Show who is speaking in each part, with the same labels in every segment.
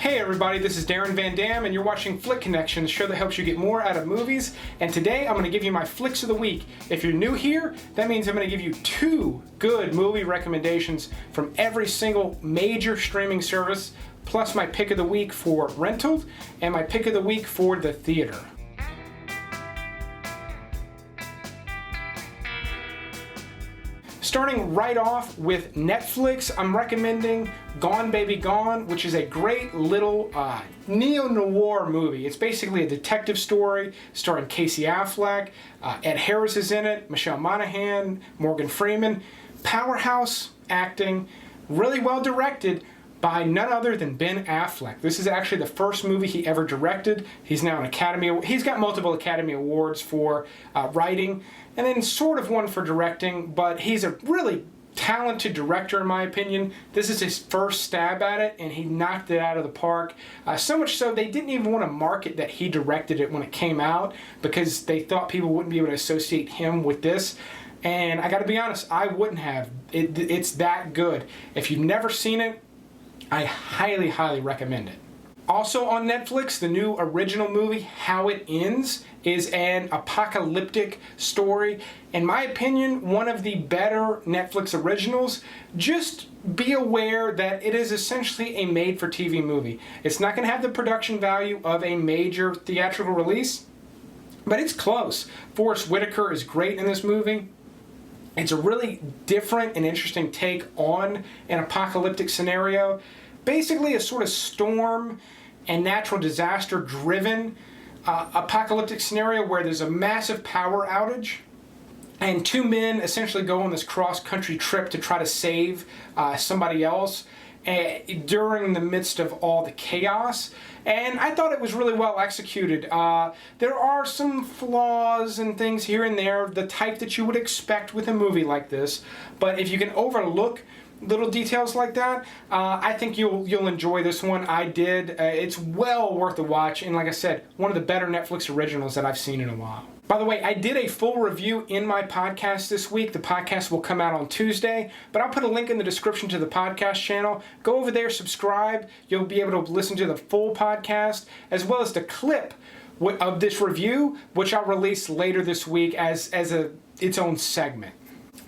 Speaker 1: Hey everybody, this is Darren Van Dam and you're watching Flick Connection, the show that helps you get more out of movies. And today I'm going to give you my flicks of the week. If you're new here, that means I'm going to give you 2 good movie recommendations from every single major streaming service, plus my pick of the week for rental and my pick of the week for the theater. Starting right off with Netflix, I'm recommending Gone Baby Gone, which is a great little neo-noir movie. It's basically a detective story starring Casey Affleck, Ed Harris is in it, Michelle Monaghan, Morgan Freeman. Powerhouse acting, really well directed by none other than Ben Affleck. This is actually the first movie he ever directed. He's now an he's got multiple Academy Awards for writing, and then sort of one for directing, but he's a really talented director in my opinion. This is his first stab at it, and he knocked it out of the park. So much so they didn't even want to market that he directed it when it came out because they thought people wouldn't be able to associate him with this. And I gotta be honest, I wouldn't have. It's that good. If you've never seen it, I highly, highly recommend it. Also on Netflix, the new original movie, How It Ends, is an apocalyptic story. In my opinion, one of the better Netflix originals. Just be aware that it is essentially a made-for-TV movie. It's not going to have the production value of a major theatrical release, but it's close. Forrest Whitaker is great in this movie. It's a really different and interesting take on an apocalyptic scenario. Basically a sort of storm and natural disaster driven apocalyptic scenario where there's a massive power outage and 2 men essentially go on this cross-country trip to try to save somebody else during the midst of all the chaos. And I thought it was really well executed. There are some flaws and things here and there, the type that you would expect with a movie like this, but if you can overlook little details like that, I think you'll enjoy this one. I did. It's well worth a watch, and like I said, one of the better Netflix originals that I've seen in a while. By the way, I did a full review in my podcast this week. The podcast will come out on Tuesday, but I'll put a link in the description to the podcast channel. Go over there, subscribe. You'll be able to listen to the full podcast, as well as the clip of this review, which I'll release later this week as its own segment.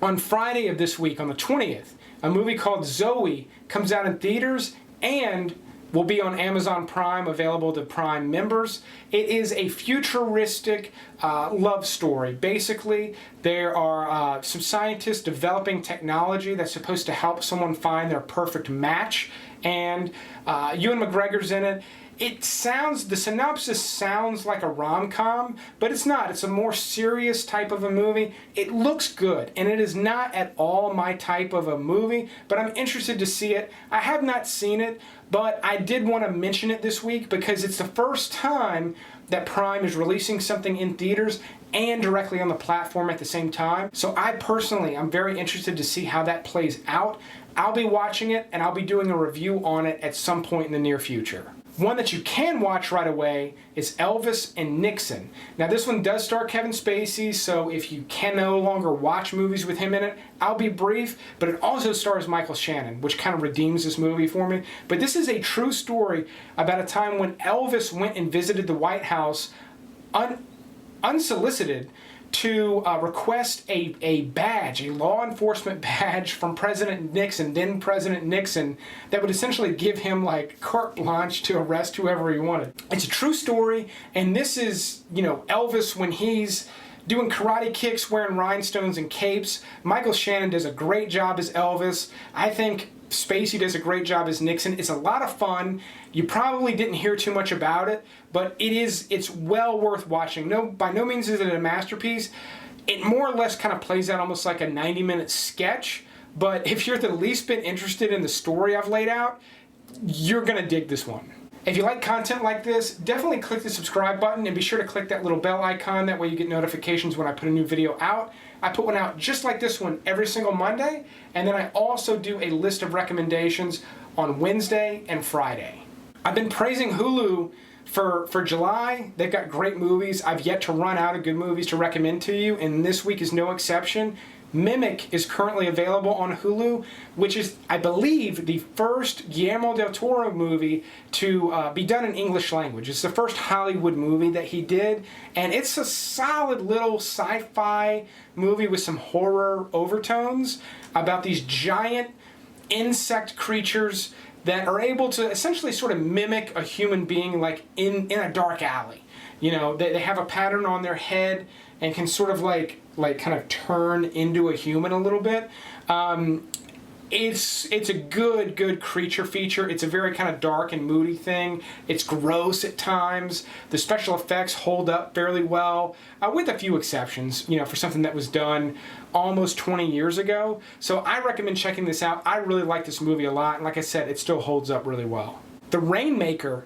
Speaker 1: On Friday of this week, on the 20th, a movie called Zoe comes out in theaters and will be on Amazon Prime, available to Prime members. It is a futuristic love story. Basically, there are some scientists developing technology that's supposed to help someone find their perfect match, and Ewan McGregor's in it. The synopsis sounds like a rom-com, but it's not. It's a more serious type of a movie. It looks good, and it is not at all my type of a movie, but I'm interested to see it. I have not seen it, but I did want to mention it this week because it's the first time that Prime is releasing something in theaters and directly on the platform at the same time. So I'm very interested to see how that plays out. I'll be watching it, and I'll be doing a review on it at some point in the near future. One that you can watch right away is Elvis and Nixon. Now this one does star Kevin Spacey, so if you can no longer watch movies with him in it, I'll be brief, but it also stars Michael Shannon, which kind of redeems this movie for me. But this is a true story about a time when Elvis went and visited the White House unsolicited to request a badge, a law enforcement badge from President Nixon, then President Nixon, that would essentially give him like carte blanche to arrest whoever he wanted. It's a true story, and this is, Elvis when he's doing karate kicks, wearing rhinestones and capes. Michael Shannon does a great job as Elvis. I think Spacey does a great job as Nixon. It's a lot of fun. You probably didn't hear too much about it, but it's well worth watching. By no means is it a masterpiece. It more or less kind of plays out almost like a 90-minute sketch, but if you're the least bit interested in the story I've laid out, you're going to dig this one. If you like content like this, definitely click the subscribe button and be sure to click that little bell icon. That way you get notifications when I put a new video out. I put one out just like this one every single Monday, and then I also do a list of recommendations on Wednesday and Friday. I've been praising Hulu for July. They've got great movies. I've yet to run out of good movies to recommend to you, and this week is no exception. Mimic is currently available on Hulu, which is, I believe, the first Guillermo del Toro movie to be done in English language. It's the first Hollywood movie that he did, and it's a solid little sci-fi movie with some horror overtones about these giant insect creatures that are able to essentially sort of mimic a human being, like in a dark alley. You know, they have a pattern on their head and can sort of like kind of turn into a human a little bit. It's a good creature feature. It's a very kind of dark and moody thing. It's gross at times. The special effects hold up fairly well, with a few exceptions, you know, for something that was done almost 20 years ago. So I recommend checking this out. I really like this movie a lot, and like I said, it still holds up really well. The Rainmaker,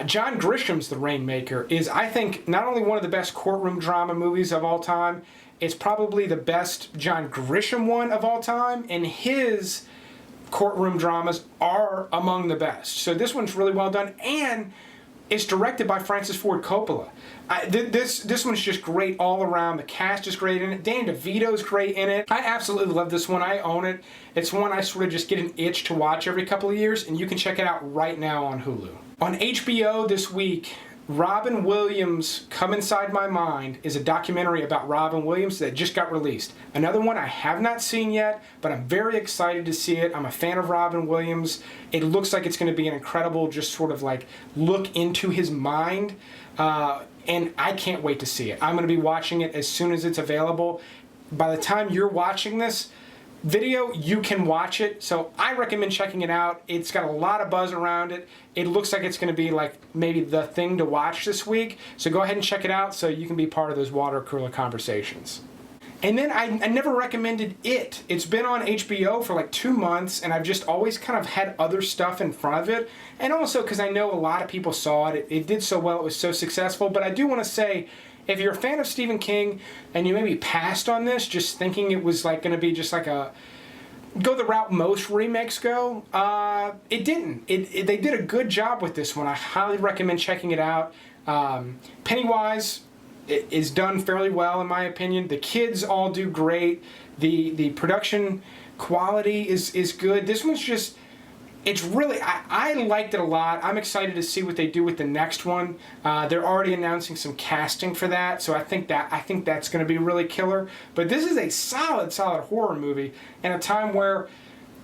Speaker 1: John Grisham's The Rainmaker, is, I think, not only one of the best courtroom drama movies of all time, it's probably the best John Grisham one of all time, and his courtroom dramas are among the best. So this one's really well done, and it's directed by Francis Ford Coppola. This one's just great all around. The cast is great in it. Danny DeVito's great in it. I absolutely love this one. I own it. It's one I sort of just get an itch to watch every couple of years, and you can check it out right now on Hulu. On HBO this week, Robin Williams' Come Inside My Mind is a documentary about Robin Williams that just got released. Another one I have not seen yet, but I'm very excited to see it. I'm a fan of Robin Williams. It looks like it's going to be an incredible, just sort of like look into his mind, and I can't wait to see it. I'm going to be watching it as soon as it's available. By the time you're watching this video, you can watch it, so I recommend checking it out. It's got a lot of buzz around it. It looks like it's going to be like maybe the thing to watch this week, so go ahead and check it out so you can be part of those water cooler conversations. And then I never recommended It. It's been on HBO for like 2 months, and I've just always kind of had other stuff in front of it, and also because I know a lot of people saw it. It did so well, it was so successful, but I do want to say, if you're a fan of Stephen King and you maybe passed on this just thinking it was like going to be just like a go the route most remakes go, it didn't. They did a good job with this one. I highly recommend checking it out. Pennywise is done fairly well in my opinion. The kids all do great. The production quality is good. This one's just, it's really, I liked it a lot. I'm excited to see what they do with the next one. They're already announcing some casting for that, so I think that's going to be really killer. But this is a solid horror movie in a time where,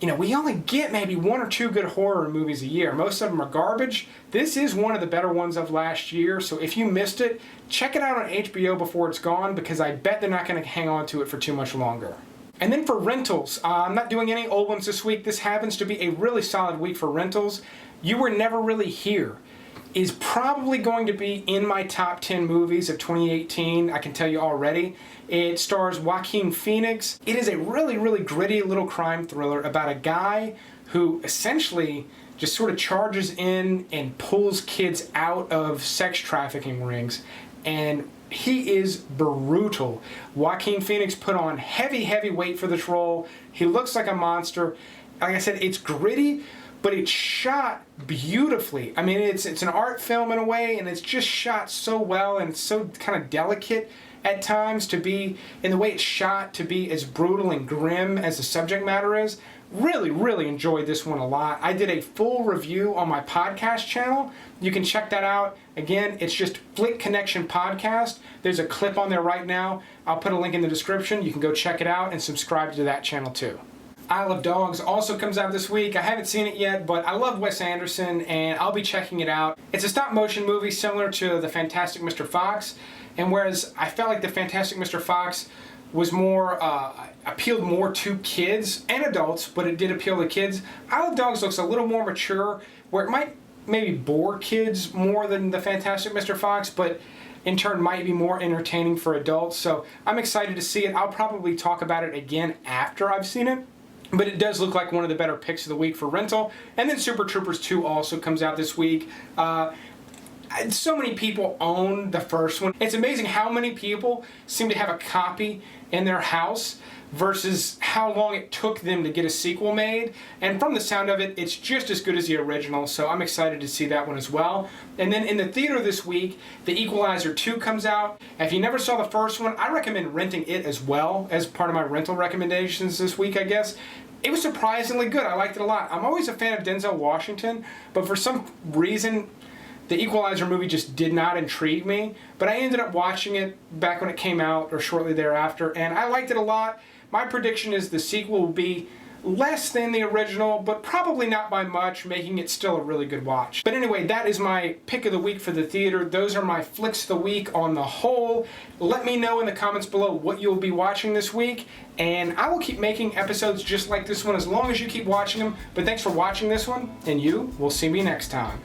Speaker 1: you know, we only get maybe 1 or 2 good horror movies a year. Most of them are garbage. This is one of the better ones of last year, so if you missed it, check it out on HBO before it's gone, because I bet they're not going to hang on to it for too much longer. And then for rentals, I'm not doing any old ones this week. This happens to be a really solid week for rentals. You Were Never Really Here is probably going to be in my top 10 movies of 2018, I can tell you already. It stars Joaquin Phoenix. It is a really gritty little crime thriller about a guy who essentially just sort of charges in and pulls kids out of sex trafficking rings, and he is brutal. Joaquin Phoenix put on heavy weight for this role. He looks like a monster. Like I said, it's gritty, but it's shot beautifully. I mean, it's an art film in a way, and it's just shot so well, and it's so kind of delicate at times to be, in the way it's shot, to be as brutal and grim as the subject matter is. Really enjoyed this one a lot. I did a full review on my podcast channel. You can check that out. Again, it's just Flick Connection Podcast. There's a clip on there right now. I'll put a link in the description. You can go check it out and subscribe to that channel too. Isle of Dogs also comes out this week. I haven't seen it yet, but I love Wes Anderson, and I'll be checking it out. It's a stop-motion movie similar to The Fantastic Mr. Fox, and whereas I felt like The Fantastic Mr. Fox was more, appealed more to kids and adults, but it did appeal to kids, Isle of Dogs looks a little more mature, where it might maybe bore kids more than The Fantastic Mr. Fox, but in turn might be more entertaining for adults. So I'm excited to see it. I'll probably talk about it again after I've seen it, but it does look like one of the better picks of the week for rental. And then Super Troopers 2 also comes out this week. So many people own the first one. It's amazing how many people seem to have a copy in their house. versus how long it took them to get a sequel made. And from the sound of it, it's just as good as the original, so I'm excited to see that one as well. And then in the theater this week, The Equalizer 2 comes out. If you never saw the first one, I recommend renting it as well as part of my rental recommendations this week, I guess. It was surprisingly good. I liked it a lot. I'm always a fan of Denzel Washington, but for some reason, the Equalizer movie just did not intrigue me. But I ended up watching it back when it came out or shortly thereafter, and I liked it a lot. My prediction is the sequel will be less than the original, but probably not by much, making it still a really good watch. But anyway, that is my pick of the week for the theater. Those are my flicks of the week on the whole. Let me know in the comments below what you'll be watching this week, and I will keep making episodes just like this one as long as you keep watching them. But thanks for watching this one, and you will see me next time.